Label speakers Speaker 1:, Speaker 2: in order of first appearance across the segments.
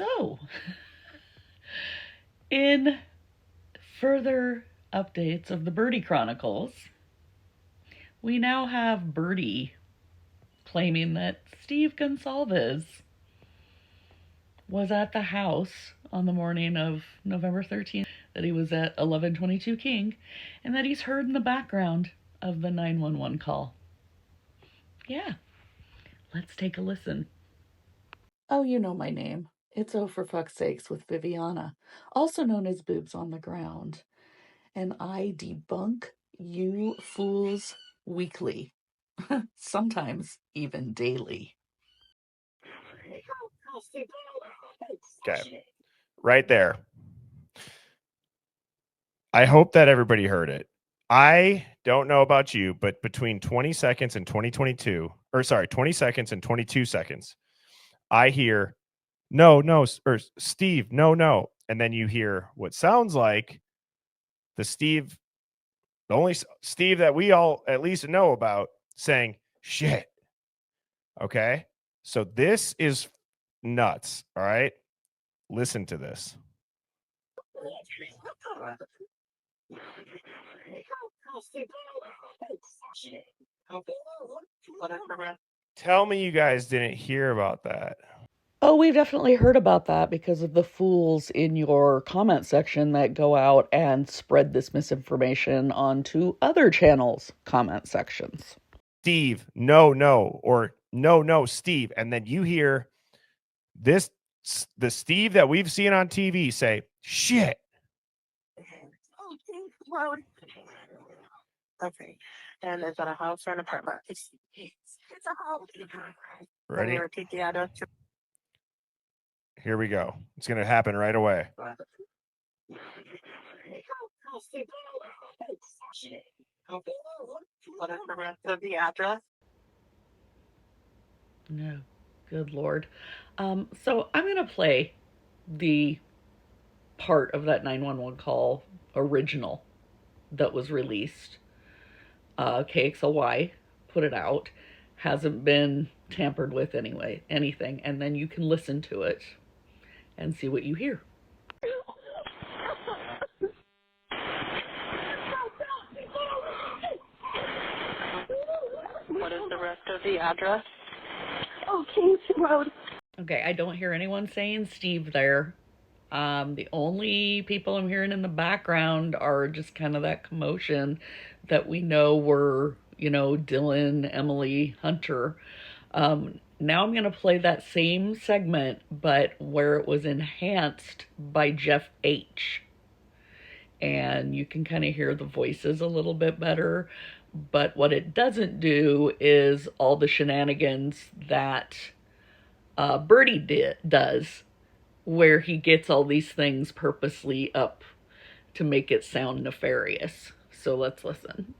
Speaker 1: So, in further updates of the Birdie Chronicles, we now have Birdie claiming that Steve Gonsalves was at the house on the morning of November 13th, that he was at 1122 King, and that he's heard in the background of the 911 call. Yeah, let's take a listen. Oh, you know my name. It's Oh For Fuck's Sakes with Viviana, also known as Boobs on the Ground. And I debunk you fools weekly, sometimes even daily.
Speaker 2: Okay, right there. I hope that everybody heard it. I don't know about you, but between 20 seconds and 20 seconds and 22 seconds, I hear no, or Steve, no. And then you hear what sounds like the only Steve that we all at least know about saying shit. Okay. So this is nuts. All right. Listen to this. Tell me you guys didn't hear about that.
Speaker 1: Oh, we've definitely heard about that because of the fools in your comment section that go out and spread this misinformation onto other channels' comment sections.
Speaker 2: Steve, no, or no, Steve. And then you hear the Steve that we've seen on TV say, shit.
Speaker 3: Okay. And is that a house or an apartment? It's a house.
Speaker 2: Ready?
Speaker 3: Repeat the address.
Speaker 2: Here we go. It's going to happen right away.
Speaker 3: What is the rest of the address?
Speaker 1: No, good Lord. So I'm going to play the part of that 911 call original that was released. KXLY put it out. Hasn't been tampered with anything. And then you can listen to it and see what you hear.
Speaker 3: What is the rest of the address?
Speaker 4: Oh, Kings Road.
Speaker 1: Okay, I don't hear anyone saying Steve there. The only people I'm hearing in the background are just kind of that commotion that we know were, Dylan, Emily, Hunter. Now I'm going to play that same segment, but where it was enhanced by Jeff H. And you can kind of hear the voices a little bit better. But what it doesn't do is all the shenanigans that Birdie does, where he gets all these things purposely up to make it sound nefarious. So let's listen.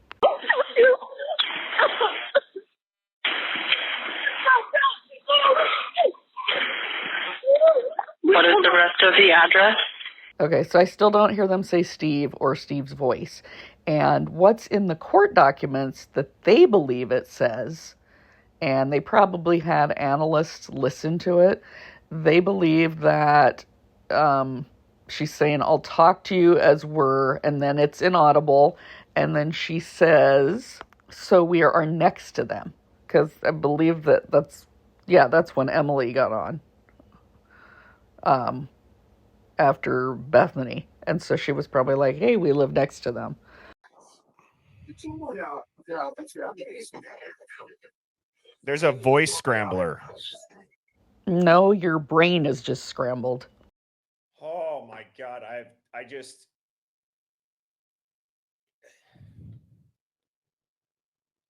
Speaker 3: What is the rest of the address?
Speaker 1: Okay, so I still don't hear them say Steve or Steve's voice. And what's in the court documents that they believe it says, and they probably had analysts listen to it, they believe that she's saying, I'll talk to you as we're, and then it's inaudible, and then she says, so we are next to them. Because I believe that's when Emily got on. After Bethany. And so she was probably like, hey, we live next to them.
Speaker 2: There's a voice scrambler.
Speaker 1: No, your brain is just scrambled.
Speaker 2: Oh my God.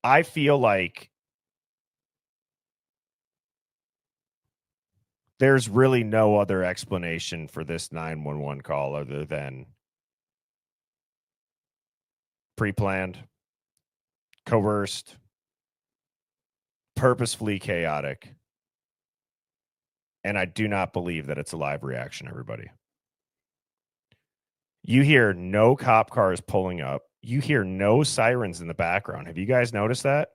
Speaker 2: I feel like there's really no other explanation for this 911 call other than pre-planned, coerced, purposefully chaotic. And I do not believe that it's a live reaction, everybody. You hear no cop cars pulling up. You hear no sirens in the background. Have you guys noticed that?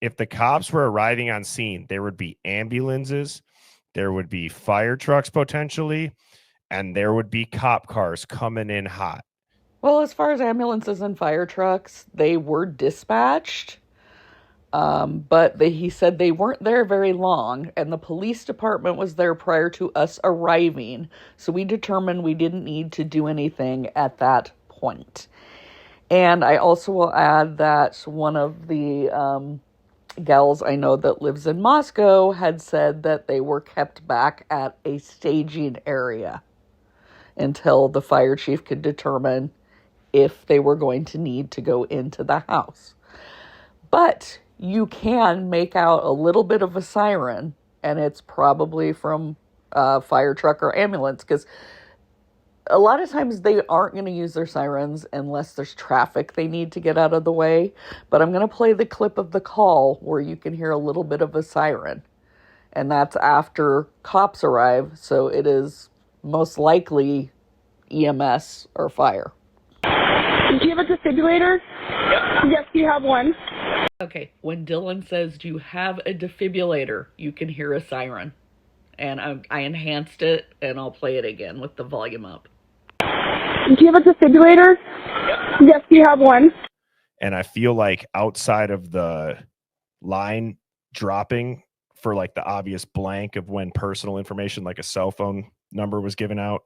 Speaker 2: If the cops were arriving on scene, there would be ambulances, there would be fire trucks potentially, and there would be cop cars coming in hot.
Speaker 1: Well, as far as ambulances and fire trucks, they were dispatched. But he said they weren't there very long, and the police department was there prior to us arriving. So we determined we didn't need to do anything at that point. And I also will add that one of the gals I know that lives in Moscow had said that they were kept back at a staging area until the fire chief could determine if they were going to need to go into the house. But you can make out a little bit of a siren, and it's probably from a fire truck or ambulance, because a lot of times they aren't going to use their sirens unless there's traffic they need to get out of the way. But I'm going to play the clip of the call where you can hear a little bit of a siren, and that's after cops arrive, so it is most likely EMS or fire.
Speaker 4: Do you have a defibrillator? Yes, you have one.
Speaker 1: Okay, when Dylan says, "Do you have a defibrillator?" you can hear a siren. And I enhanced it, and I'll play it again with the volume up.
Speaker 4: Do you have a defibrillator? Yes, you have one.
Speaker 2: And I feel like outside of the line dropping for like the obvious blank of when personal information like a cell phone number was given out,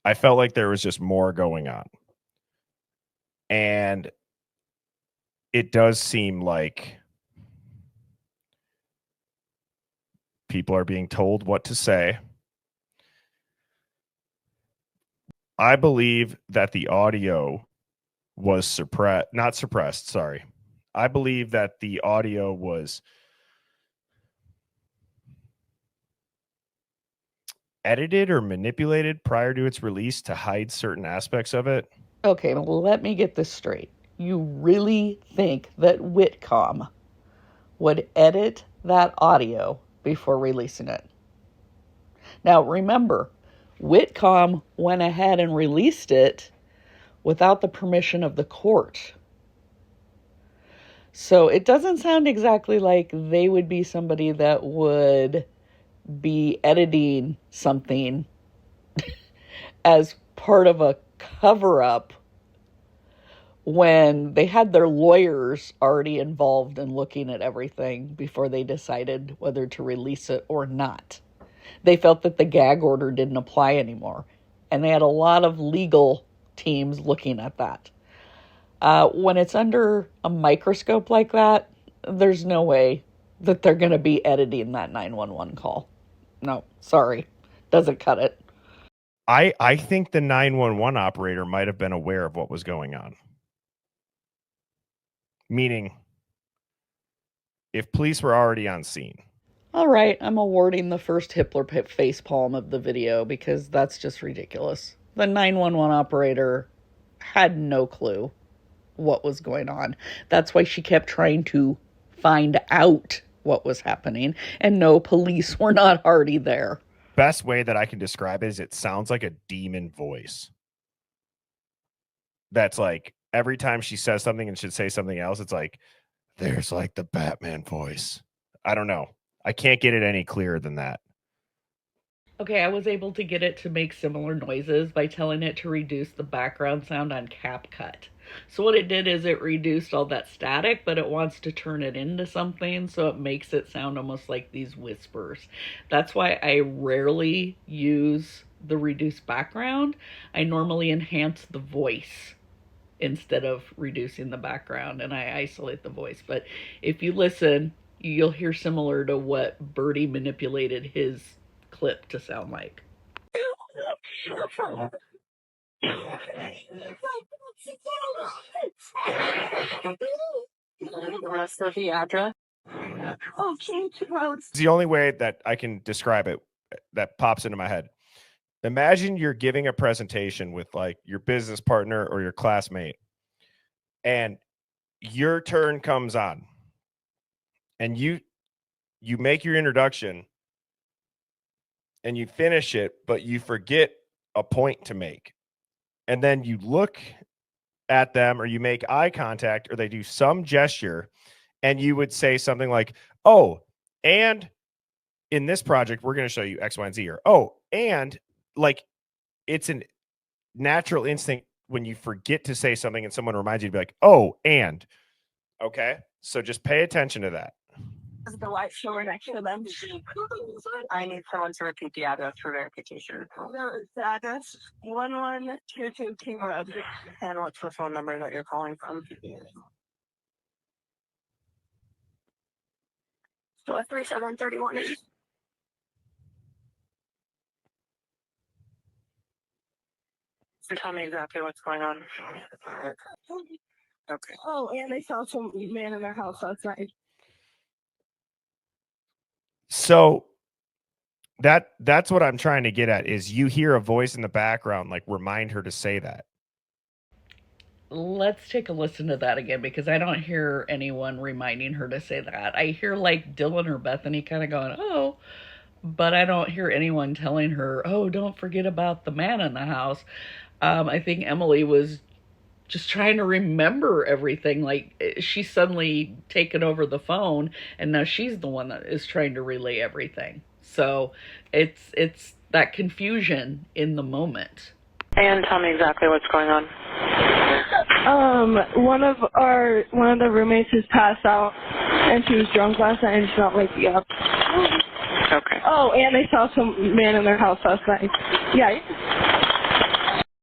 Speaker 2: I felt like there was just more going on. And it does seem like people are being told what to say. I believe that the audio was not suppressed, sorry. I believe that the audio was edited or manipulated prior to its release to hide certain aspects of it.
Speaker 1: Okay, well, let me get this straight. You really think that Whitcomb would edit that audio before releasing it? Now, remember, Whitcomb went ahead and released it without the permission of the court. So it doesn't sound exactly like they would be somebody that would be editing something as part of a cover-up when they had their lawyers already involved in looking at everything before they decided whether to release it or not. They felt that the gag order didn't apply anymore, and they had a lot of legal teams looking at that. When it's under a microscope like that, there's no way that they're going to be editing that 911 call. No, sorry. Doesn't cut it.
Speaker 2: I think the 911 operator might have been aware of what was going on. Meaning, if police were already on scene.
Speaker 1: All right, I'm awarding the first Hitler facepalm of the video because that's just ridiculous. The 911 operator had no clue what was going on. That's why she kept trying to find out what was happening, and no, police were not already there.
Speaker 2: Best way that I can describe it is it sounds like a demon voice. That's like every time she says something and should say something else, it's like there's like the Batman voice. I don't know. I can't get it any clearer than that.
Speaker 1: Okay, I was able to get it to make similar noises by telling it to reduce the background sound on CapCut. So what it did is it reduced all that static, but it wants to turn it into something, so it makes it sound almost like these whispers. That's why I rarely use the reduced background. I normally enhance the voice instead of reducing the background, and I isolate the voice. But if you listen, you'll hear similar to what Birdie manipulated his clip to sound like.
Speaker 3: The rest of the address.
Speaker 4: Oh, change roads.
Speaker 2: It's the only way that I can describe it that pops into my head. Imagine you're giving a presentation with like your business partner or your classmate, and your turn comes on, and you make your introduction and you finish it, but you forget a point to make. And then you look at them or you make eye contact or they do some gesture and you would say something like, "Oh, and in this project, we're going to show you X, Y, and Z. Or, oh, and like it's a natural instinct when you forget to say something and someone reminds you to be like, oh, and. Okay. So just pay attention to that.
Speaker 3: Is the white shower next to them? I need someone to repeat the address for verification. The address 1122 King Road. And what's the phone number that you're calling from? So 3731. So tell me exactly what's going on. Okay. Oh, and they saw some man in their house last night.
Speaker 2: So that's what I'm trying to get at is you hear a voice in the background, like remind her to say that.
Speaker 1: Let's take a listen to that again, because I don't hear anyone reminding her to say that. I hear like Dylan or Bethany kind of going, oh, but I don't hear anyone telling her, oh, don't forget about the man in the house. I think Emily was just trying to remember everything. Like she's suddenly taken over the phone, and now she's the one that is trying to relay everything. So it's that confusion in the moment.
Speaker 3: And tell me exactly what's going on.
Speaker 4: One of the roommates has passed out, and she was drunk last night, and she's not waking up.
Speaker 3: Okay.
Speaker 4: Oh, and they saw some man in their house last night. Yeah.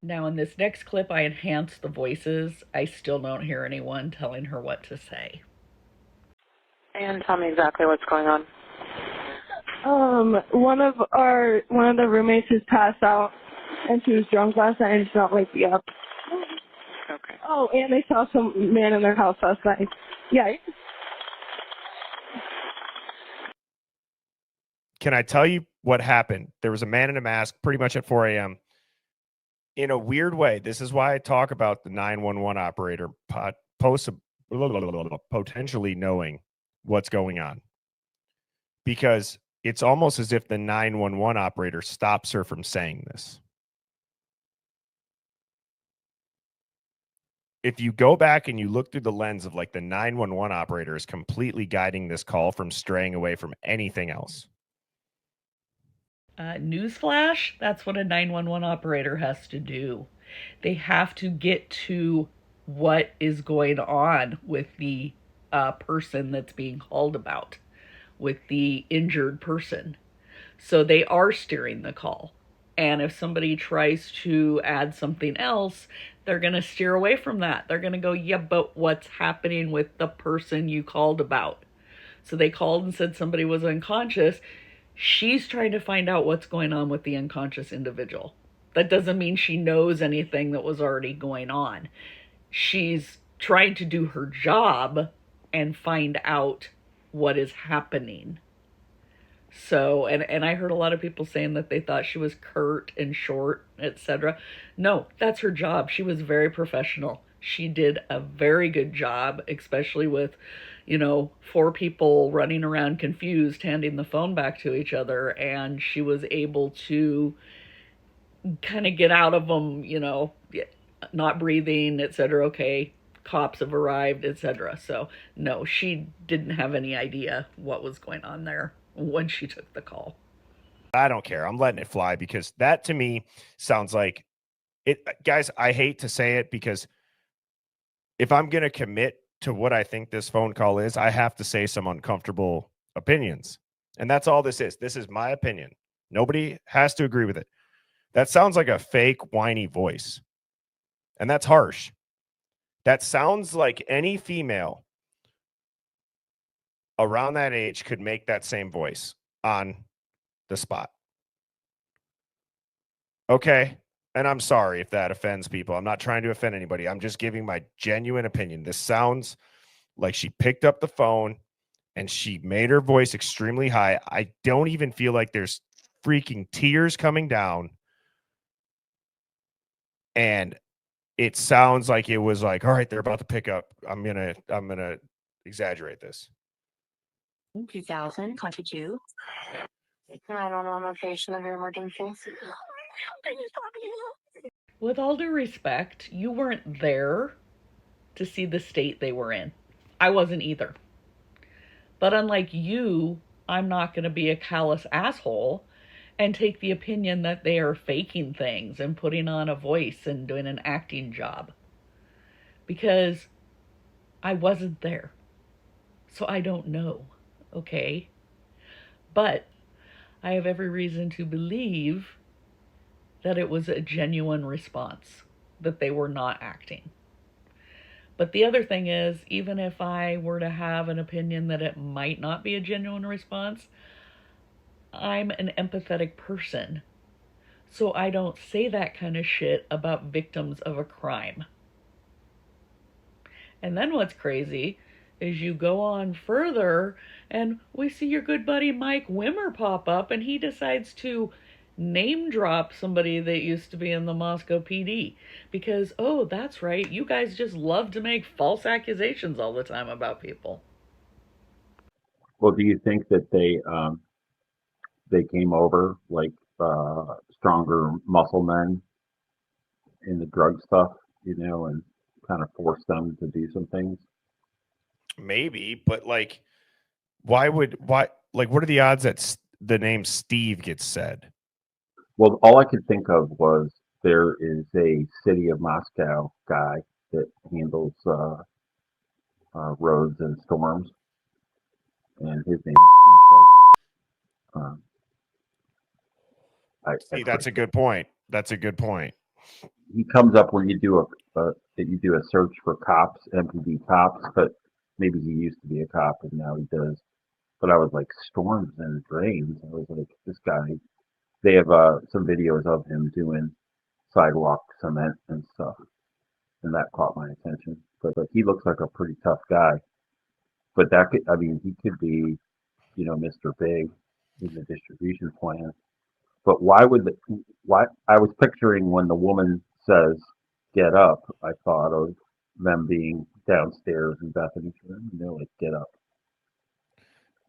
Speaker 1: Now, in this next clip, I enhanced the voices. I still don't hear anyone telling her what to say.
Speaker 3: And tell me exactly what's going on.
Speaker 4: One of the roommates has passed out, and she was drunk last night, and she's not waking up.
Speaker 3: Okay.
Speaker 4: Oh, and they saw some man in their house last night. Yeah.
Speaker 2: Can I tell you what happened? There was a man in a mask pretty much at 4 a.m. In a weird way. This is why I talk about the 911 operator potentially knowing what's going on. Because it's almost as if the 911 operator stops her from saying this. If you go back and you look through the lens of like the 911 operator is completely guiding this call from straying away from anything else.
Speaker 1: Newsflash, that's what a 911 operator has to do. They have to get to what is going on with the person that's being called about, with the injured person. So they are steering the call. And if somebody tries to add something else, they're going to steer away from that. They're going to go, yeah, but what's happening with the person you called about? So they called and said somebody was unconscious. She's trying to find out what's going on with the unconscious individual. That doesn't mean she knows anything that was already going on. She's trying to do her job and find out what is happening. So, and I heard a lot of people saying that they thought she was curt and short, etc. No, that's her job. She was very professional. She did a very good job, especially with, 4 people running around confused, handing the phone back to each other, and she was able to kind of get out of them, not breathing, etc. Okay, cops have arrived, etc. So, no, she didn't have any idea what was going on there when she took the call.
Speaker 2: I don't care. I'm letting it fly because that to me sounds like it. Guys, I hate to say it because if I'm going to commit to what I think this phone call is, I have to say some uncomfortable opinions. And that's all this is. This is my opinion. Nobody has to agree with it. That sounds like a fake, whiny voice. And that's harsh. That sounds like any female around that age could make that same voice on the spot. Okay. And I'm sorry if that offends people. I'm not trying to offend anybody. I'm just giving my genuine opinion. This sounds like she picked up the phone and she made her voice extremely high. I don't even feel like there's freaking tears coming down. And it sounds like it was like, all right, they're about to pick up. I'm gonna exaggerate this.
Speaker 3: 2022. I don't know on location of your emergency.
Speaker 1: With all due respect, you weren't there to see the state they were in. I wasn't either. But unlike you, I'm not going to be a callous asshole and take the opinion that they are faking things and putting on a voice and doing an acting job. Because I wasn't there. So I don't know. Okay? But I have every reason to believe that it was a genuine response, that they were not acting. But the other thing is, even if I were to have an opinion that it might not be a genuine response, I'm an empathetic person. So I don't say that kind of shit about victims of a crime. And then what's crazy is you go on further and we see your good buddy Mike Wimmer pop up and he decides to name drop somebody that used to be in the Moscow PD because, oh, that's right, you guys just love to make false accusations all the time about people.
Speaker 5: Well, do you think that they came over like stronger muscle men in the drug stuff, and kind of forced them to do some things?
Speaker 2: Maybe, but like, why? Like, what are the odds that the name Steve gets said?
Speaker 5: Well, all I could think of was there is a city of Moscow guy that handles roads and storms, and his name is Steve Shelton.
Speaker 2: See, that's a good point. That's a good point.
Speaker 5: He comes up when you do a search for cops, MPD cops, but maybe he used to be a cop and now he does. But I was like, storms and drains. I was like, this guy. They have some videos of him doing sidewalk cement and stuff, and that caught my attention. But he looks like a pretty tough guy. But he could be, Mr. Big in the distribution plan. But why I was picturing when the woman says get up, I thought of them being downstairs in Bethany's room, and they're like, get up.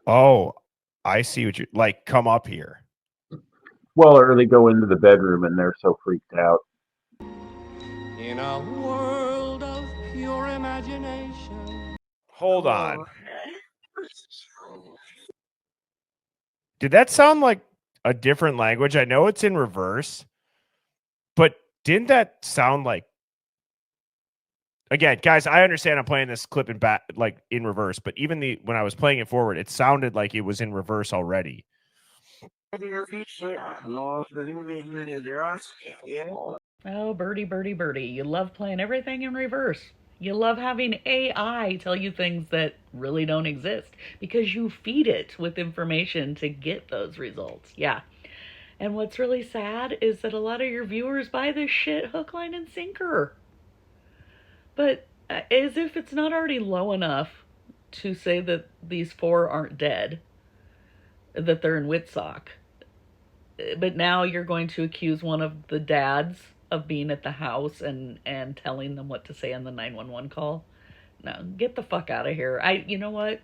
Speaker 2: Oh, I see what you like. Come up here.
Speaker 5: Well, or they go into the bedroom and they're so freaked out.
Speaker 6: In a world of pure imagination.
Speaker 2: Hold on. Did that sound like a different language? I know it's in reverse, but didn't that sound like? Again, guys, I understand I'm playing this clip in back, like in reverse, but even when I was playing it forward, it sounded like it was in reverse already.
Speaker 1: Oh, Birdie, Birdie, Birdie, you love playing everything in reverse. You love having AI tell you things that really don't exist because you feed it with information to get those results. Yeah. And what's really sad is that a lot of your viewers buy this shit hook, line, and sinker. But as if it's not already low enough to say that these four aren't dead, that they're in Witsock. But now you're going to accuse one of the dads of being at the house and telling them what to say on the 911 call. No, get the fuck out of here. You know what?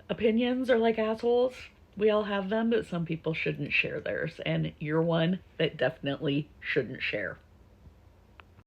Speaker 1: Opinions are like assholes. We all have them, but some people shouldn't share theirs. And you're one that definitely shouldn't share.